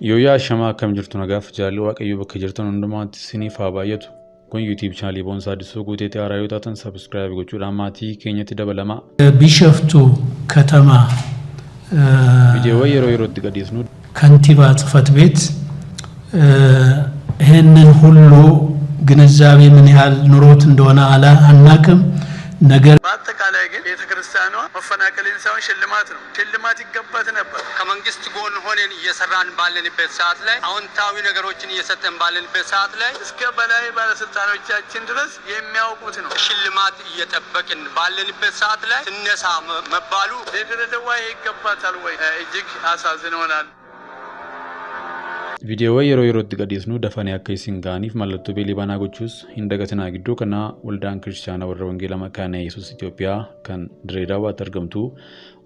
Yooyaa shamaa akkam jirtu nagaaf jaalli waaqayyo bakka jirtan hundumaatti isiniif haa baay'atu. Kun YouTube chaanalii Boonsaa Addisuu Guuteetti haaraa yoo taatan subscribe gochuudhaan maatii keenyatti dabalamaa. ቢሸፍቱ ከተማ ቪዲዮው yerootti gadhiisnu ከንቲባ ጽሕፈት ቤት ይህንን ሁሉ ግንዛቤ ምን ያህል ኑሮት እንደሆነ አናቅም። ነገር በአጠቃላይ ግን ቤተክርስቲያኗ መፈናቀልን ሳይሆን ሽልማት ይገባት ነበር። ከመንግስት ጎን ሆነን እየሰራን ባለንበት ሰዓት ላይ አዎንታዊ ነገሮችን እየሰጠን ባለንበት ሰዓት ላይ እስከ በላይ ባለስልጣኖቻችን ድረስ የሚያውቁት ነው። ሽልማት እየጠበቅን ባለንበት ሰዓት ላይ ትነሳ መባሉ ለድሬዳዋ ይገባታል ወይ? እጅግ አሳዝኖናል። Viidiyoo yerootti gadhiisnu dafanii akka isin ga'aniif mallattoo beelii banaa gochuus hin dagatinaa. Gidduu kana waldaan kiristaanaa warra wangeelaa makaana Yesuus Itoophiyaa kan Direedawaatti argamtu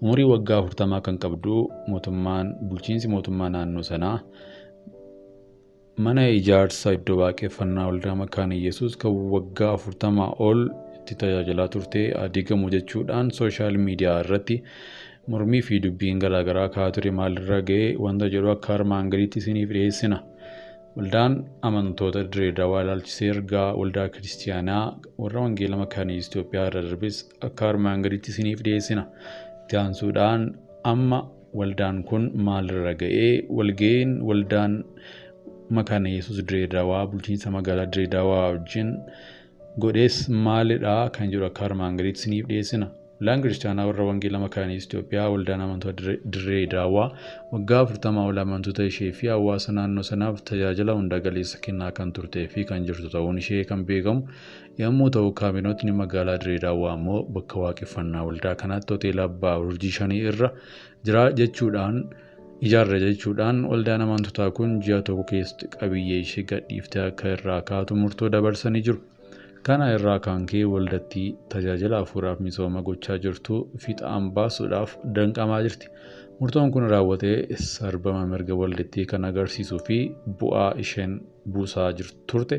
umurii waggaa 40 kan qabdu bulchiinsi mootummaa naannoo sanaa mana ijaarsa iddoo waaqeffannaa waldaa makaana Yesuus kan waggaa 40 ol itti tajaajilaa turte diigamuu jechuudhaan sooshaal miidiyaa irratti mormii fi dubbiin garaagaraa kaa'aa ture. maalirra ga'ee wanta jedhu akka armaan gadiitti isiniif dhiyeessina. Waldaan amantoota Direedawaa ilaalchisee ergaa waldaa kiristaanaa warra wangeelaa makaana Itoophiyaa irra darbes akka armaan gadiitti isiniif dhiyeessina. Itti aansuudhaan amma waldaan kun maalirra ga'ee walga'een waldaan makaana Yesuus Direedawaa bulchiinsa magaalaa Direedawaa wajjin godhees maalidha kan jedhu akka armaan gadiitti isiniif dhiyeessina. Waldaan kiristaanaa warra wangeelaa makaana Itoophiyaa waldaan amantoota Direedawaa waggaa 40 ol amantoota ishee fi hawaasa naannoo sanaaf tajaajila hunda galeessa kennaa kan turtee fi kan jirtu ta'uun ishee kan beekamu yommuu ta'u, kaabinootni magaalaa Direedawaa immoo bakka waaqeffannaa waldaa kanaatti hoteela Abbaa Urjii 5 irra ijaarra jechuudhaan waldaan amantootaa kun ji'a tokko keessatti qabiyyee ishee gadhiiftee akka irraa kaatu murtoo dabarsanii jiru. Kana irraa kan ka'e waldatti tajaajila hafuuraaf misooma gochaa jirtu fiixaan baasuudhaaf danqamaa jirti. Murtoon kun raawwatee sarbama mirga waldatti kan agarsiisuu fi bu'aa isheen buusaa turte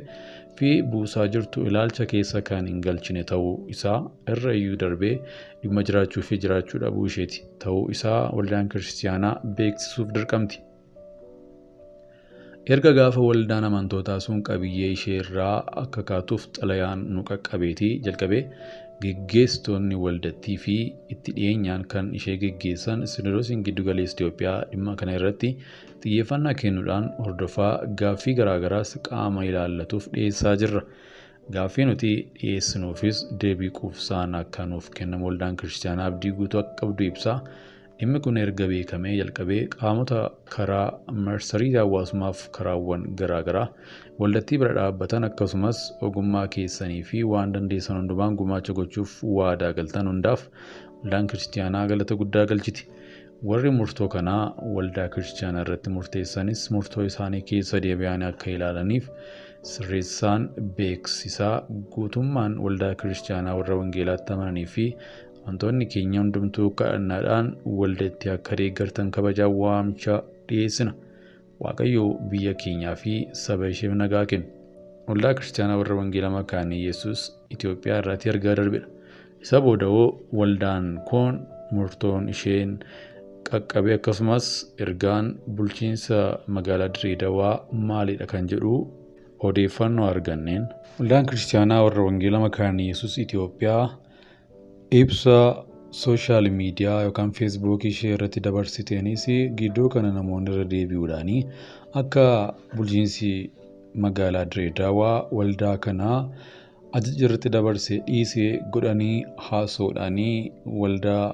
fi buusaa jirtu ilaalcha keessa kan hin galchine ta'uu isaa irra iyyuu darbee dhimma jiraachuu fi jiraachuu dhabuu isheeti ta'uu isaa waldaan kiristaanaa beeksisuuf dirqamti. Erga gaafa waldaan amantootaa sun qabiyyee ishee irraa akka kaatuuf xalayaan nu qaqqabeetii jalqabee geggeessitoonni waldattii fi itti dhiyeenyaan kan ishee geggeessan Sinodoosiin Giddugaleessa Itoophiyaa dhimma kana irratti xiyyeeffannaa kennuudhaan hordofaa gaaffii garaagaraas qaama ilaallatuuf dhiyeessaa jirra. Gaaffii nuti dhiyeessinuufis deebii quubsaan akka nuuf kennamu waldaan kiristaanaa abdii guutuu akka qabdu ibsa. Dhimmi kun erga beekamee jalqabee qaamota karaa marsariitii hawaasummaaf karaawwan garaagaraa waldattii bira dhaabbatan akkasumas ogummaa keessanii fi waan dandeessan hundumaan gumaacha gochuuf waadaa galtan hundaaf waldaan kiristaanaa galata guddaa galchiti. Warri murtoo kanaa waldaa kiristaanaa irratti murteessanis murtoo isaanii keessa deebi'anii akka ilaalaniif sirreessaan beeksisaa guutummaan waldaa kiristaanaa warra wangeelaatti amananii fi wantoonni keenya hundumtuu kadhannaadhaan waldatti akka deeggartan kabajaa waamicha dhiyeessina. Waaqayyo biyya keenyaa fi saba isheef nagaa kennu. Waldaa kiristaanaa warra wangeelaa makaana Yesuus Itoophiyaa irratti ergaa darbedha. Isa booda'oo waldaan kun murtoon isheen qaqqabe akkasumas ergaan bulchiinsa magaalaa Direedawaa maalidha kan jedhu odeeffannoo arganneen. Waldaan kiristaanaa warra wangeelaa makaana Yesuus Itoophiyaa ibsa sooshaal miidiyaa yookaan feesbuuk ishee irratti dabarsiteenis gidduu kana namoonni irra deebi'uudhaan akka bulchiinsi magaalaa Direedawaa waldaa kanaa ajaja irratti dabarsee dhiisee godhanii haasa'uudhaan waldaa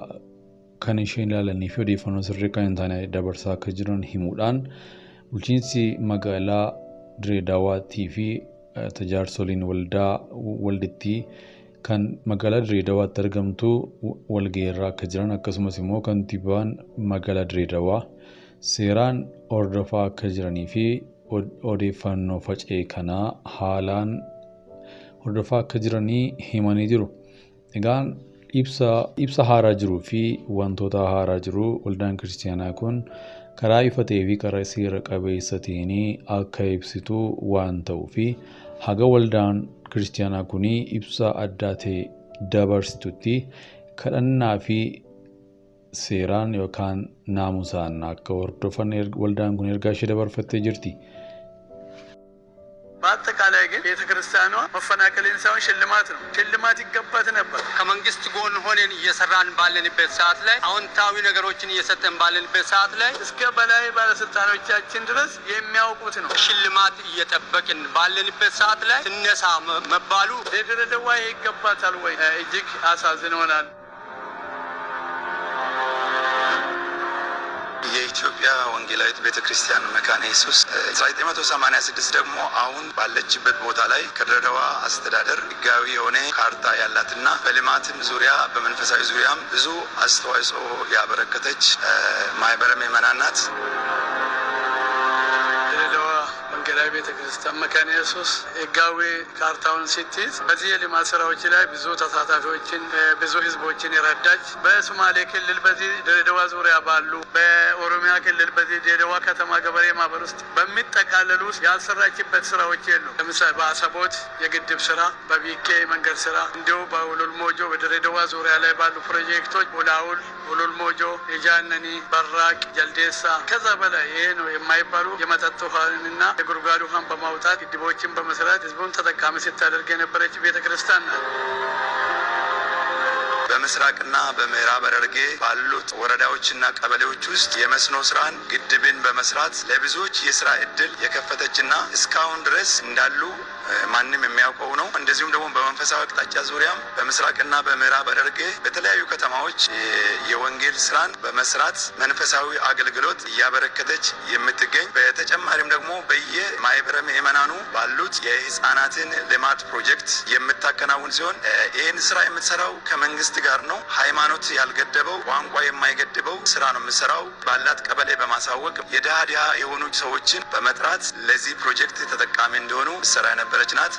kan isheen ilaalanii fi odeeffannoo sirrii kan hin taane dabarsaa akka jiran himuudhaan bulchiinsi magaalaa Direedawaattii fi tajaarsoliin waldittii kan magaalaa Direedawaatti argamtu walgeerraa akka jiran akkasumas immoo kantiibaan magaalaa Direedawaa seeraan hordofaa akka jiranii fi odeeffannoo faca'ee kanaa haalaan hordofaa akka jiranii himanii jiru. Egaan ibsa haaraa jiruu fi wantoota haaraa jiru waldaan kiristaanaa kun karaa ifa ta'ee fi karaa seera qabeessa ta'een akka ibsitu waan ta'uuf haga waldaan kiristaanaa kuni ibsa addaa ta'e dabarsitutti kadhannaa fi seeraan yookaan naamusaan akka hordofan waldaan kun ergaa ishee dabarfattee jirti. በአጠቃላይ ግን ቤተክርስቲያኗ መፈናቀልን ሳይሆን ሽልማት ነው። ሽልማት ይገባት ነበር። ከመንግስት ጎን ሆነን እየሰራን ባለንበት ሰዓት ላይ አዎንታዊ ነገሮችን እየሰጠን ባለንበት ሰዓት ላይ እስከ በላይ ባለስልጣኖቻችን ድረስ የሚያውቁት ነው። ሽልማት እየጠበቅን ባለንበት ሰዓት ላይ ትነሳ መባሉ ለድሬዳዋ ይገባታል ወይ? እጅግ አሳዝኖናል። የኢትዮጵያ ወንጌላዊት ቤተክርስቲያን መካነ ኢየሱስ 1986 ደግሞ አሁን ባለችበት ቦታ ላይ ከድሬዳዋ አስተዳደር ሕጋዊ የሆነ ካርታ ያላትና በልማትም ዙሪያ በመንፈሳዊ ዙሪያም ብዙ አስተዋጽኦ ያበረከተች ማህበረ ምዕመናን ናት። ድሬዳዋ ወንጌላዊት ቤተክርስቲያን መካነ ኢየሱስ ሕጋዊ ካርታውን ስትይዝ በዚህ የልማት ስራዎች ላይ ብዙ ተሳታፊዎችን ብዙ ህዝቦችን የረዳች በሶማሌ ክልል በዚህ ድሬዳዋ ዙሪያ ባሉ በኦሮሚያ ክልል በዚህ ድሬዳዋ ከተማ ገበሬ ማህበር ውስጥ በሚጠቃለሉ ያልሰራችበት ስራዎች የሉ። ለምሳሌ በአሰቦት የግድብ ስራ፣ በቢኬ መንገድ ስራ፣ እንዲሁ በሁሉል ሞጆ በድሬዳዋ ዙሪያ ላይ ባሉ ፕሮጀክቶች ውላውል፣ ሁሉል ሞጆ፣ የጃነኒ፣ በራቅ፣ ጀልዴሳ ከዛ በላይ ይሄ ነው የማይባሉ የመጠጥ ውሃንና የጉድጓድ ውሃን በማውጣት ግድቦችን በመስራት ህዝቡን ተጠቃሚ ስታደርግ የነበረች ቤተክርስቲያን ናት። በምስራቅና በምዕራብ ሐረርጌ ባሉት ወረዳዎችና ቀበሌዎች ውስጥ የመስኖ ስራን ግድብን በመስራት ለብዙዎች የስራ እድል የከፈተችና እስካሁን ድረስ እንዳሉ ማንም የሚያውቀው ነው። እንደዚሁም ደግሞ በመንፈሳዊ አቅጣጫ ዙሪያም በምስራቅና በምዕራብ ሐረርጌ በተለያዩ ከተማዎች የወንጌል ስራን በመስራት መንፈሳዊ አገልግሎት እያበረከተች የምትገኝ በተጨማሪም ደግሞ በየማህበረ ምዕመናኑ ባሉት የህፃናትን ልማት ፕሮጀክት የምታከናውን ሲሆን ይህን ስራ የምትሰራው ከመንግስት ጋር ነው። ሃይማኖት ያልገደበው ቋንቋ የማይገድበው ስራ ነው የምትሰራው። ባላት ቀበሌ በማሳወቅ የድሃ የሆኑ ሰዎችን በመጥራት ለዚህ ፕሮጀክት ተጠቃሚ እንዲሆኑ ስራ የነበረች ናት።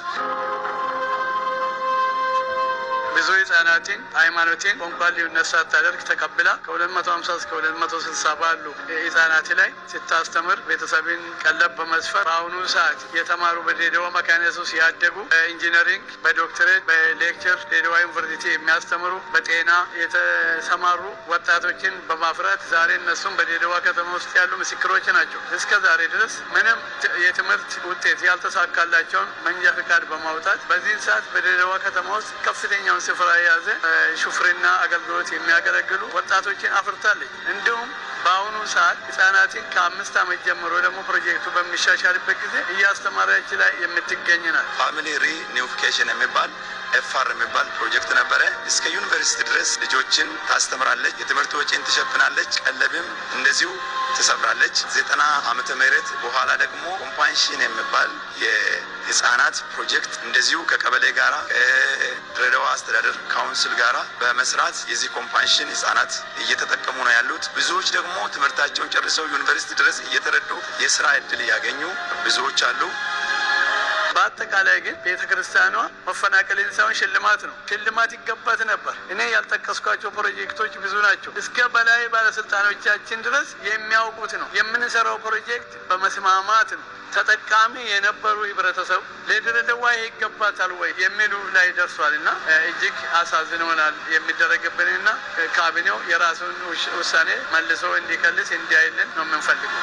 ብዙ ህጻናትን ሃይማኖትን ቋንቋን ልዩነት ሳታደርግ ተቀብላ ከ250 እስከ 260 ባሉ ህጻናት ላይ ስታስተምር ቤተሰብን ቀለብ በመስፈር በአሁኑ ሰዓት የተማሩ በድሬዳዋ መካነ ኢየሱስ ያደጉ በኢንጂነሪንግ፣ በዶክትሬት፣ በሌክቸር ድሬዳዋ ዩኒቨርሲቲ የሚያስተምሩ በጤና የተሰማሩ ወጣቶችን በማፍራት ዛሬ እነሱም በድሬዳዋ ከተማ ውስጥ ያሉ ምስክሮች ናቸው። እስከ ዛሬ ድረስ ምንም የትምህርት ውጤት ያልተሳካላቸውን መንጃ ፍቃድ በማውጣት በዚህ ሰዓት በድሬዳዋ ከተማ ውስጥ ከፍተኛውን ስፍራ የያዘ ሹፍርና አገልግሎት የሚያገለግሉ ወጣቶችን አፍርታለች። እንዲሁም በአሁኑ ሰዓት ህጻናትን ከ5 ዓመት ጀምሮ ደግሞ ፕሮጀክቱ በሚሻሻልበት ጊዜ እያስተማረች ላይ የምትገኝ ናት። ፋሚሊ ሪዩኒፊኬሽን የሚባል ኤፍአር የሚባል ፕሮጀክት ነበረ። እስከ ዩኒቨርሲቲ ድረስ ልጆችን ታስተምራለች፣ የትምህርት ወጪን ትሸፍናለች፣ ቀለብም እንደዚሁ ትሰፍራለች። 90 ዓመተ ምህረት በኋላ ደግሞ ኮምፓንሽን የሚባል የህፃናት ፕሮጀክት እንደዚሁ ከቀበሌ ጋራ ከድሬዳዋ አስተዳደር ካውንስል ጋራ በመስራት የዚህ ኮምፓንሽን ህፃናት እየተጠቀሙ ነው ያሉት። ብዙዎች ደግሞ ትምህርታቸውን ጨርሰው ዩኒቨርሲቲ ድረስ እየተረዱ የስራ እድል እያገኙ ብዙዎች አሉ። በአጠቃላይ ግን ቤተክርስቲያኗ መፈናቀልን ሳይሆን ሽልማት ነው። ሽልማት ይገባት ነበር። እኔ ያልጠቀስኳቸው ፕሮጀክቶች ብዙ ናቸው። እስከ በላይ ባለስልጣኖቻችን ድረስ የሚያውቁት ነው። የምንሰራው ፕሮጀክት በመስማማት ነው። ተጠቃሚ የነበሩ ህብረተሰብ ለድሬዳዋ ይገባታል ወይ የሚሉ ላይ ደርሷል እና እጅግ አሳዝኖናል። የሚደረግብንና ካቢኔው የራሱን ውሳኔ መልሶ እንዲከልስ እንዲያይልን ነው የምንፈልገው።